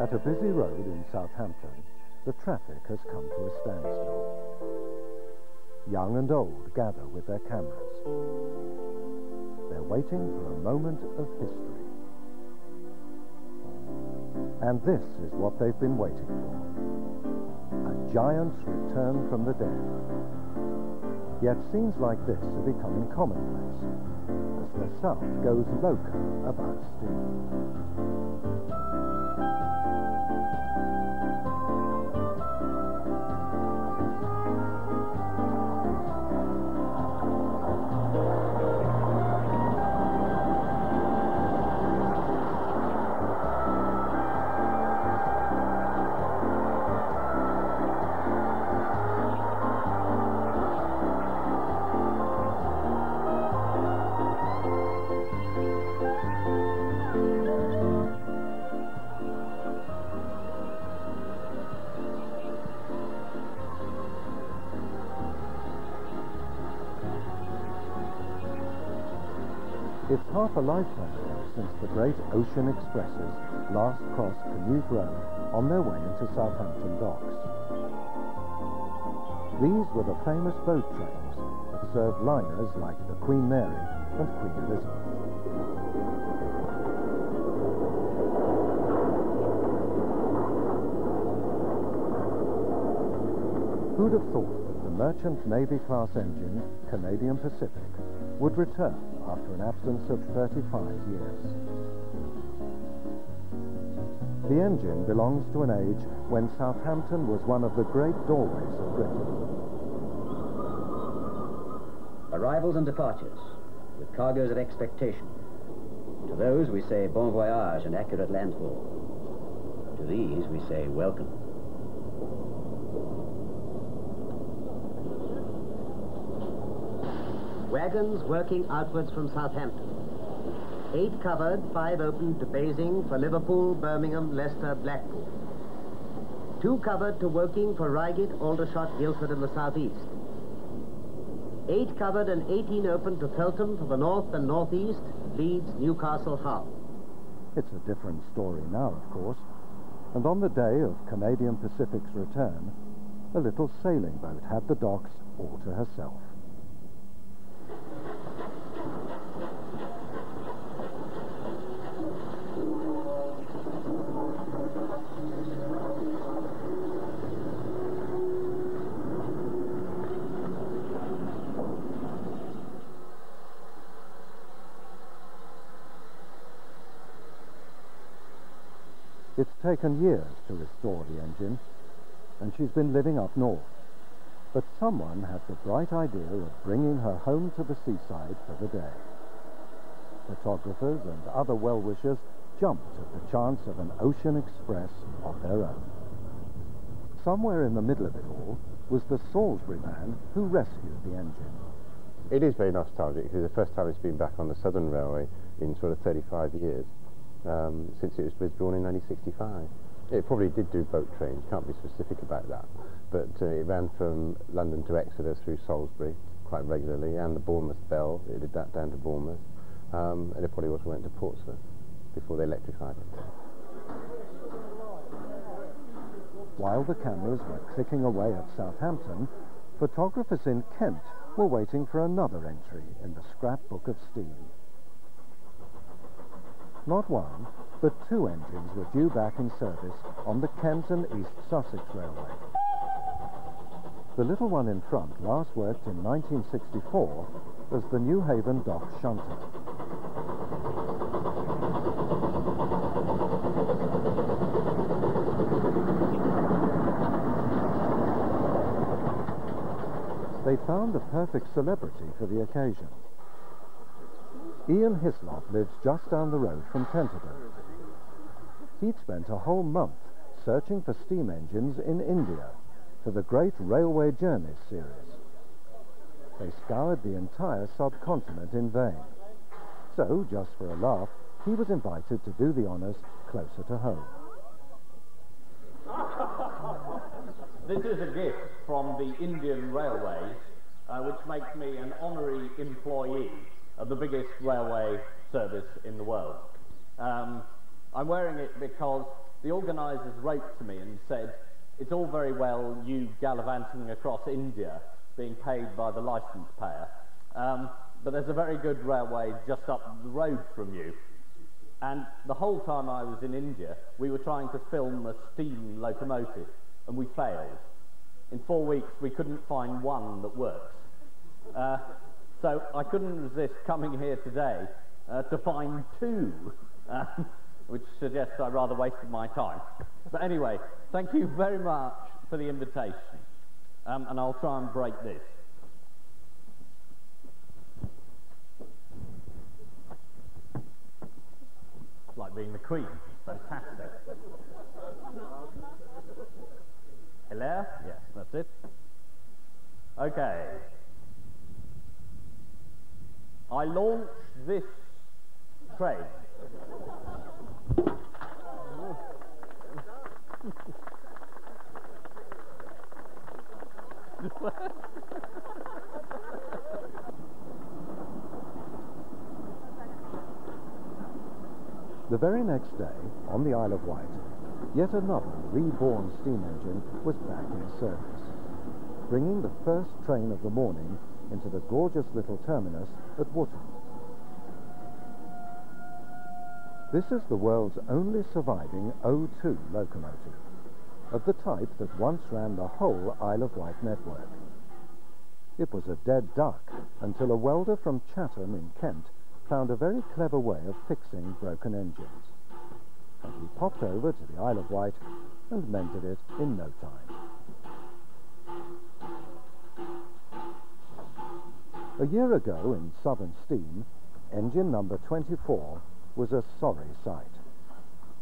At a busy road in Southampton, the traffic has come to a standstill. Young and old gather with their cameras. They're waiting for a moment of history. And this is what they've been waiting for. A giant's return from the dead. Yet scenes like this are becoming commonplace, as the South goes loco about steam. It's half a lifetime ago since the great ocean expresses last crossed Canute Road on their way into Southampton docks. These were the famous boat trains that served liners like the Queen Mary and Queen Elizabeth. Who'd have thought that the Merchant Navy class engine, Canadian Pacific, would return after an absence of 35 years. The engine belongs to an age when Southampton was one of the great doorways of Britain. Arrivals and departures, with cargoes of expectation. To those we say bon voyage and accurate landfall. To these we say welcome. Wagons working outwards from Southampton. 8 covered, 5 open to Basing for Liverpool, Birmingham, Leicester, Blackpool. 2 covered to Woking for Reigate, Aldershot, Guildford and the southeast. 8 covered and 18 open to Feltham for the north and northeast, Leeds, Newcastle, Hull. It's a different story now, of course. And on the day of Canadian Pacific's return, a little sailing boat had the docks all to herself. It's taken years to restore the engine, and she's been living up north. But someone had the bright idea of bringing her home to the seaside for the day. Photographers and other well-wishers jumped at the chance of an ocean express of their own. Somewhere in the middle of it all was the Salisbury man who rescued the engine. It is very nostalgic because it's the first time it's been back on the Southern Railway in sort of 35 years. Since it was withdrawn in 1965. It probably did do boat trains, can't be specific about that, but it ran from London to Exeter through Salisbury quite regularly, and the Bournemouth Bell, it did that down to Bournemouth, and it probably also went to Portsmouth before they electrified it. While the cameras were clicking away at Southampton, photographers in Kent were waiting for another entry in the scrapbook of steam. Not one, but 2 engines were due back in service on the Kent and East Sussex Railway. The little one in front last worked in 1964 as the Newhaven Dock Shunter. They found the perfect celebrity for the occasion. Ian Hislop lives just down the road from Tenterden. He'd spent a whole month searching for steam engines in India for the Great Railway Journeys series. They scoured the entire subcontinent in vain. So, just for a laugh, he was invited to do the honours closer to home. This is a gift from the Indian Railways, which makes me an honorary employee of the biggest railway service in the world. I'm wearing it because the organisers wrote to me and said, it's all very well you gallivanting across India being paid by the licence payer, but there's a very good railway just up the road from you. And the whole time I was in India, we were trying to film a steam locomotive, and we failed. In 4 weeks, we couldn't find one that works. So I couldn't resist coming here today to find two, which suggests I rather wasted my time. But anyway, thank you very much for the invitation, and I'll try and break this. It's like being the Queen. Fantastic. Hello? Yes, that's it. Okay. I launched this train. The very next day, on the Isle of Wight, yet another reborn steam engine was back in service, bringing the first train of the morning into the gorgeous little terminus at Wootton. This is the world's only surviving O2 locomotive, of the type that once ran the whole Isle of Wight network. It was a dead duck until a welder from Chatham in Kent found a very clever way of fixing broken engines. And he popped over to the Isle of Wight and mended it in no time. A year ago in Southern Steam, engine number 24 was a sorry sight,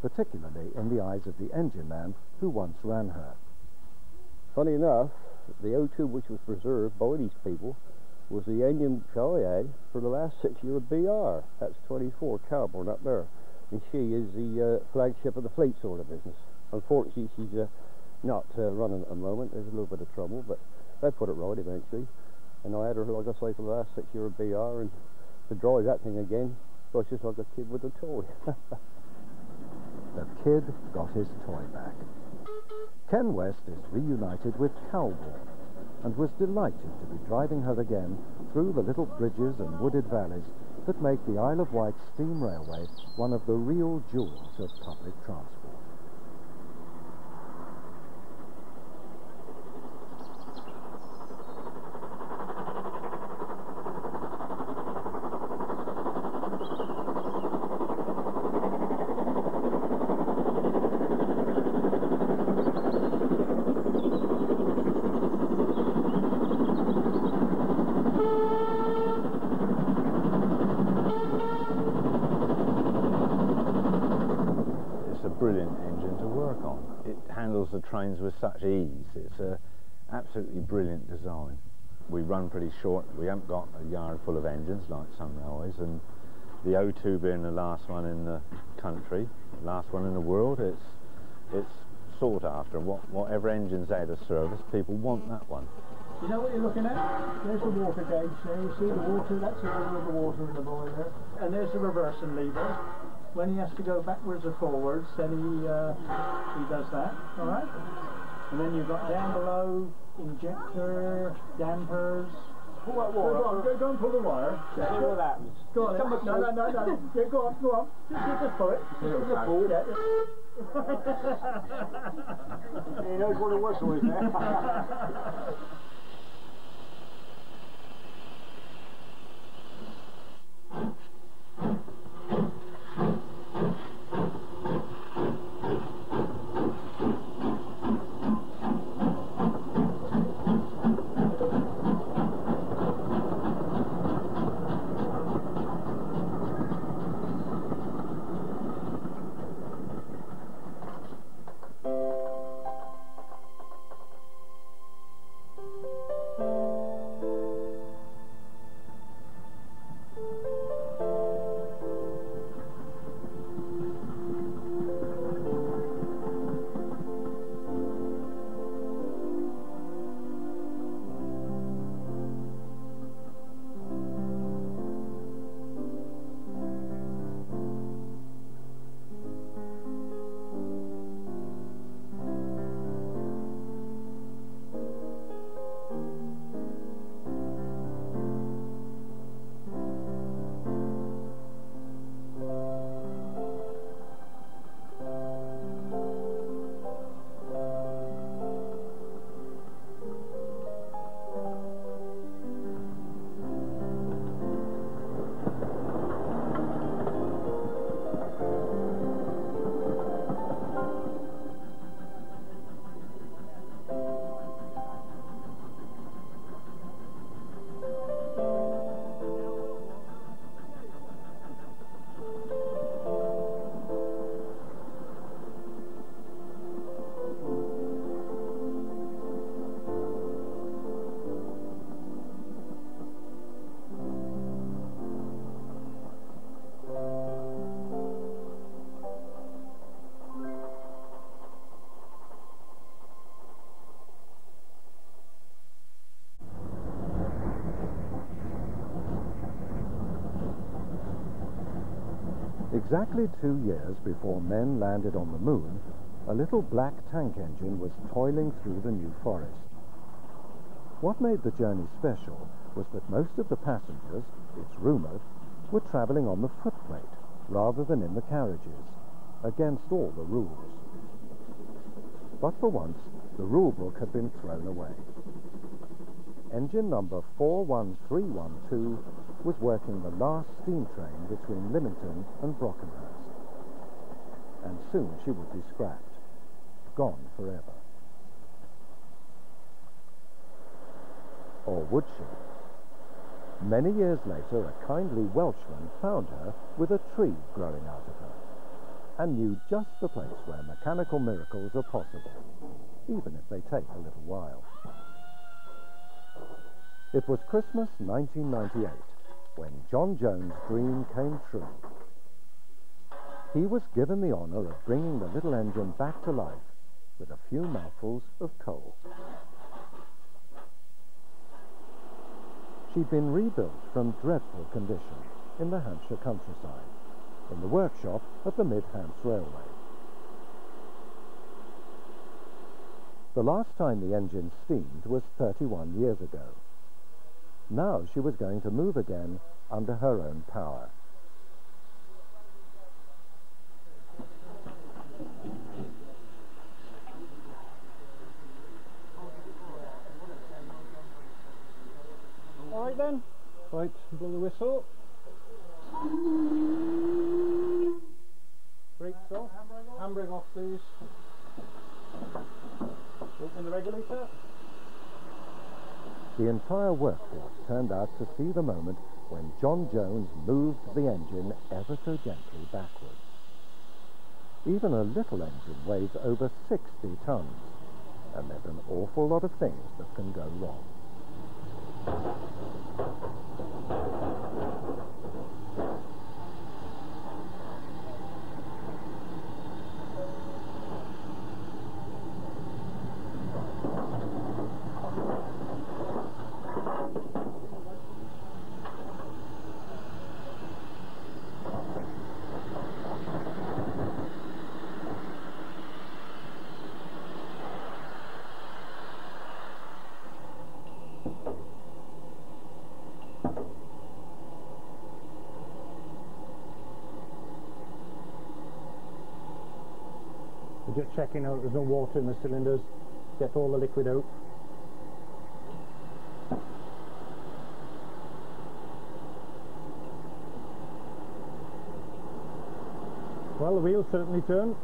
particularly in the eyes of the engine man who once ran her. Funny enough, the O2 which was preserved by these people was the engine which I had for the last 6 years of BR. That's 24, Cowborn up there. And she is the flagship of the fleet sort of business. Unfortunately, she's not running at the moment. There's a little bit of trouble, but I put it right eventually. And I had her, like I say, for the last 6 years of BR, and to drive that thing again, well, it's just like a kid with a toy. The kid got his toy back. Ken West is reunited with Cowborn and was delighted to be driving her again through the little bridges and wooded valleys that make the Isle of Wight Steam Railway one of the real jewels of public transport. Brilliant engine to work on. It handles the trains with such ease. It's a absolutely brilliant design. We run pretty short. We haven't got a yard full of engines like some railways, and the O2 being the last one in the country, last one in the world, it's sought after. Whatever engine's out of service, people want that one. You know what you're looking at? There's the water gauge there. You see the water? That's the level of the water in the boiler. And there's the reversing lever. When he has to go backwards or forwards, then he does that, all right? And then you've got down below, injector, dampers. Pull that wire. Go and pull the wire. Yeah, see what happens. Go on. No. Yeah, go on. Just pull it. Just pull it. He knows what a whistle is now. Exactly 2 years before men landed on the moon, a little black tank engine was toiling through the New Forest. What made the journey special was that most of the passengers, it's rumoured, were travelling on the footplate rather than in the carriages, against all the rules. But for once, the rule book had been thrown away. Engine number 41312 was working the last steam train between Lymington and Brockenhurst. And soon she would be scrapped, gone forever. Or would she? Many years later, a kindly Welshman found her with a tree growing out of her, and knew just the place where mechanical miracles are possible, even if they take a little while. It was Christmas 1998 when John Jones' dream came true. He was given the honour of bringing the little engine back to life with a few mouthfuls of coal. She'd been rebuilt from dreadful condition in the Hampshire countryside, in the workshop at the Mid-Hants Railway. The last time the engine steamed was 31 years ago. Now she was going to move again under her own power. All right then. Right, blow the whistle. Brakes off. Handbrake off, please. Open the regulator. The entire workforce turned out to see the moment when John Jones moved the engine ever so gently backwards. Even a little engine weighs over 60 tons, and there's an awful lot of things that can go wrong. Just checking out there's no water in the cylinders, get all the liquid out. Well, the wheels certainly turn.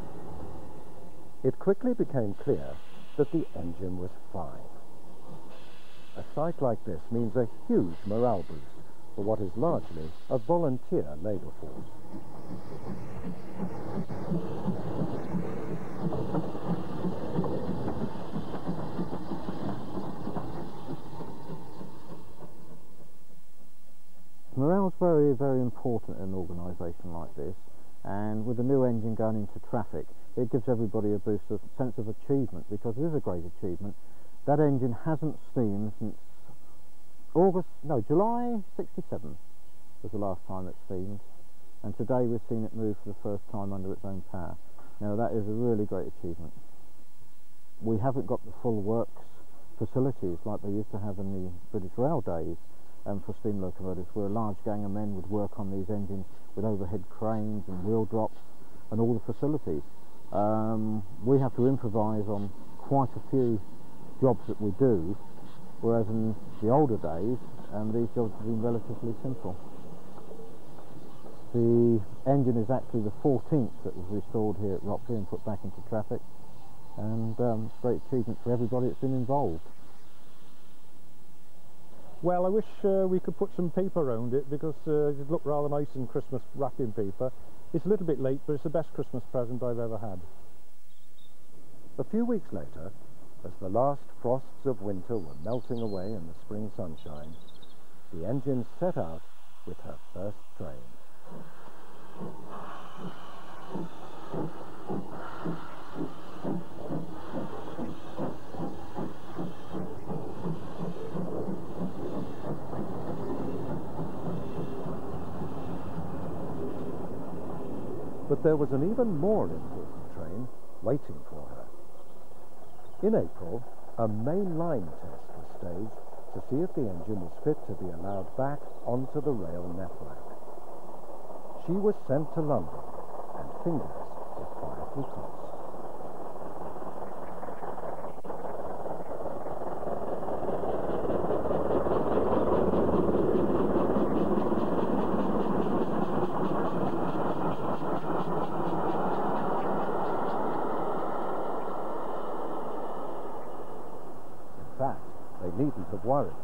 It quickly became clear that the engine was fine. A sight like this means a huge morale boost for what is largely a volunteer labour force. Morale's very, very important in an organisation like this, and with the new engine going into traffic, it gives everybody a boost of sense of achievement, because it is a great achievement. That engine hasn't steamed since July 67 was the last time it steamed, and today we've seen it move for the first time under its own power. Now that is a really great achievement. We haven't got the full works facilities like they used to have in the British Rail days for steam locomotives, where a large gang of men would work on these engines with overhead cranes and wheel drops and all the facilities. We have to improvise on quite a few jobs that we do, whereas in the older days these jobs have been relatively simple. The engine is actually the 14th that was restored here at Rockley and put back into traffic, and it's a great achievement for everybody that's been involved. Well, I wish we could put some paper around it, because it'd look rather nice in Christmas wrapping paper. It's a little bit late, but it's the best Christmas present I've ever had. A few weeks later, as the last frosts of winter were melting away in the spring sunshine, the engine set out with her first train. But there was an even more important train waiting for her. In April, a main-line test was staged to see if the engine was fit to be allowed back onto the rail network. She was sent to London, and fingers were quietly crossed. They needn't have worried.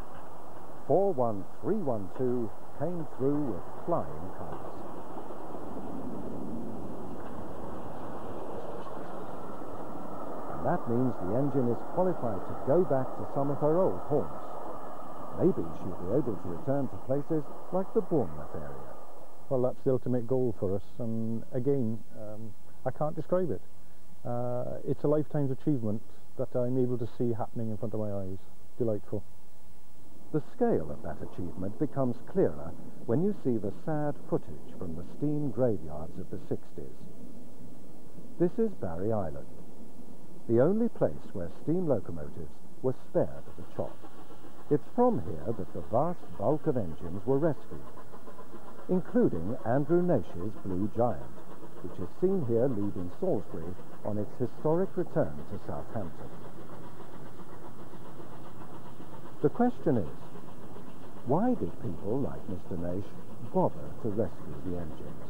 41312 came through with flying colours. And that means the engine is qualified to go back to some of her old haunts. Maybe she'll be able to return to places like the Bournemouth area. Well, that's the ultimate goal for us, and again, I can't describe it. It's a lifetime's achievement that I'm able to see happening in front of my eyes. Delightful. The scale of that achievement becomes clearer when you see the sad footage from the steam graveyards of the 60s. This is Barry Island, the only place where steam locomotives were spared at the chop. It's from here that the vast bulk of engines were rescued, including Andrew Nash's Blue Giant, which is seen here leaving Salisbury on its historic return to Southampton. The question is, why did people like Mr. Nash bother to rescue the engines?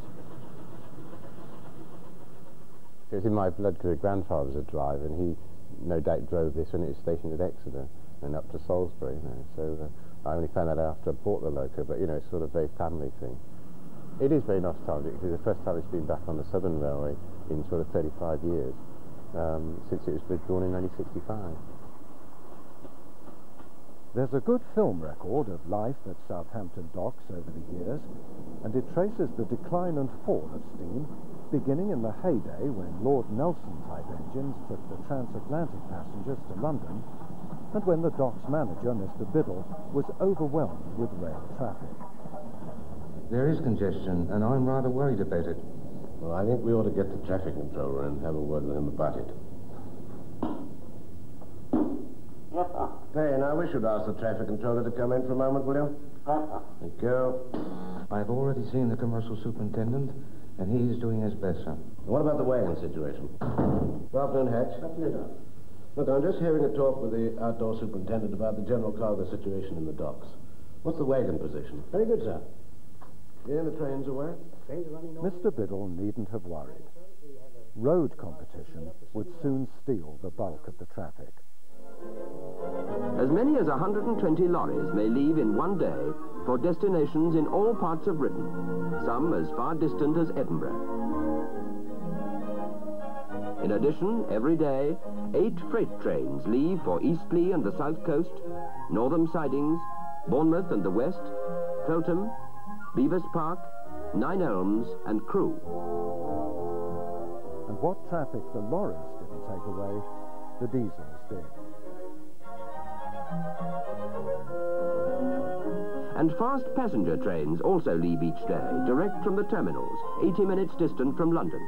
It was in my blood because his grandfather was a driver, and he no doubt drove this when it was stationed at Exeter and up to Salisbury. You know. So I only found that out after I bought the loco, but you know, it's sort of a very family thing. It is very nostalgic because it's the first time it's been back on the Southern Railway in sort of 35 years, since it was withdrawn in 1965. There's a good film record of life at Southampton docks over the years, and it traces the decline and fall of steam, beginning in the heyday when Lord Nelson-type engines took the transatlantic passengers to London, and when the docks manager, Mr. Biddle, was overwhelmed with rail traffic. There is congestion, and I'm rather worried about it. Well, I think we ought to get the traffic controller and have a word with him about it. Hey, now we should ask the traffic controller to come in for a moment, will you? Thank you. I've already seen the commercial superintendent, and he is doing his best, sir. What about the wagon situation? Good afternoon, Hatch. Look, I'm just hearing a talk with the outdoor superintendent about the general cargo situation in the docks. What's the wagon position? Very good, sir. Yeah, the trains away? Mr. Biddle needn't have worried. Road competition would soon steal the bulk of the traffic. As many as 120 lorries may leave in one day for destinations in all parts of Britain, some as far distant as Edinburgh. In addition, every day, 8 freight trains leave for Eastleigh and the South Coast, Northam Sidings, Bournemouth and the West, Feltham, Bevis Park, Nine Elms and Crewe. And what traffic the lorries didn't take away, the diesels did. And fast passenger trains also leave each day, direct from the terminals, 80 minutes distant from London.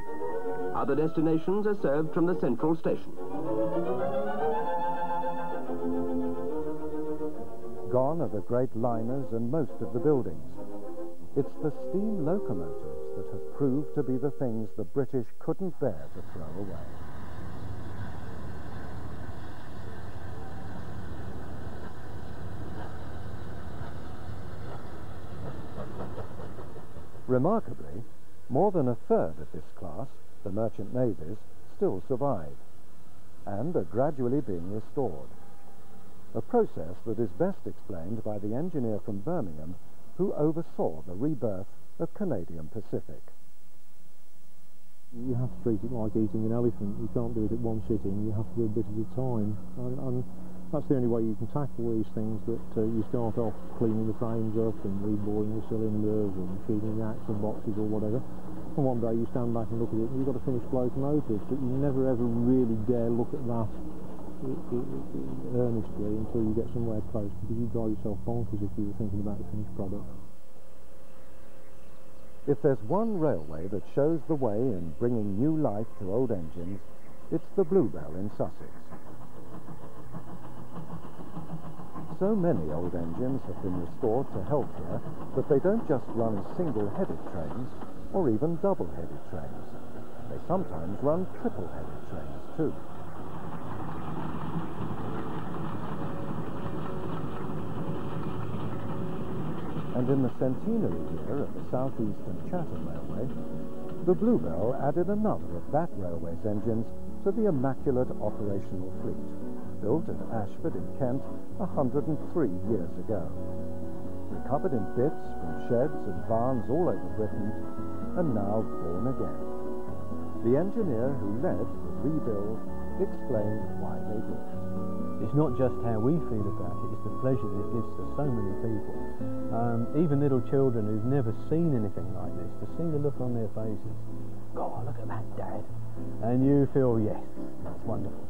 Other destinations are served from the central station. Gone are the great liners and most of the buildings. It's the steam locomotives that have proved to be the things the British couldn't bear to throw away. Remarkably, more than a third of this class, the merchant navies, still survive and are gradually being restored. A process that is best explained by the engineer from Birmingham who oversaw the rebirth of Canadian Pacific. You have to treat it like eating an elephant. You can't do it at one sitting. You have to do a bit at a time. And that's the only way you can tackle these things, that you start off cleaning the frames up and reboring the cylinders and cleaning the axle boxes or whatever. And one day you stand back and look at it and you've got a finished locomotive, but you never ever really dare look at that earnestly until you get somewhere close, because you drive yourself bonkers if you were thinking about the finished product. If there's one railway that shows the way in bringing new life to old engines, it's the Bluebell in Sussex. So many old engines have been restored to health here that they don't just run single-headed trains or even double-headed trains. They sometimes run triple-headed trains too. And in the centenary year of the South Eastern Chatham Railway, the Bluebell added another of that railway's engines to the immaculate operational fleet, built at Ashford in Kent 103 years ago. Recovered in bits from sheds and barns all over Britain, and now born again. The engineer who led the rebuild explained why they did it. It's not just how we feel about it, it's the pleasure that it gives to so many people. Even little children who've never seen anything like this, to see the look on their faces. God, look at that, Dad. And you feel, yes, that's wonderful.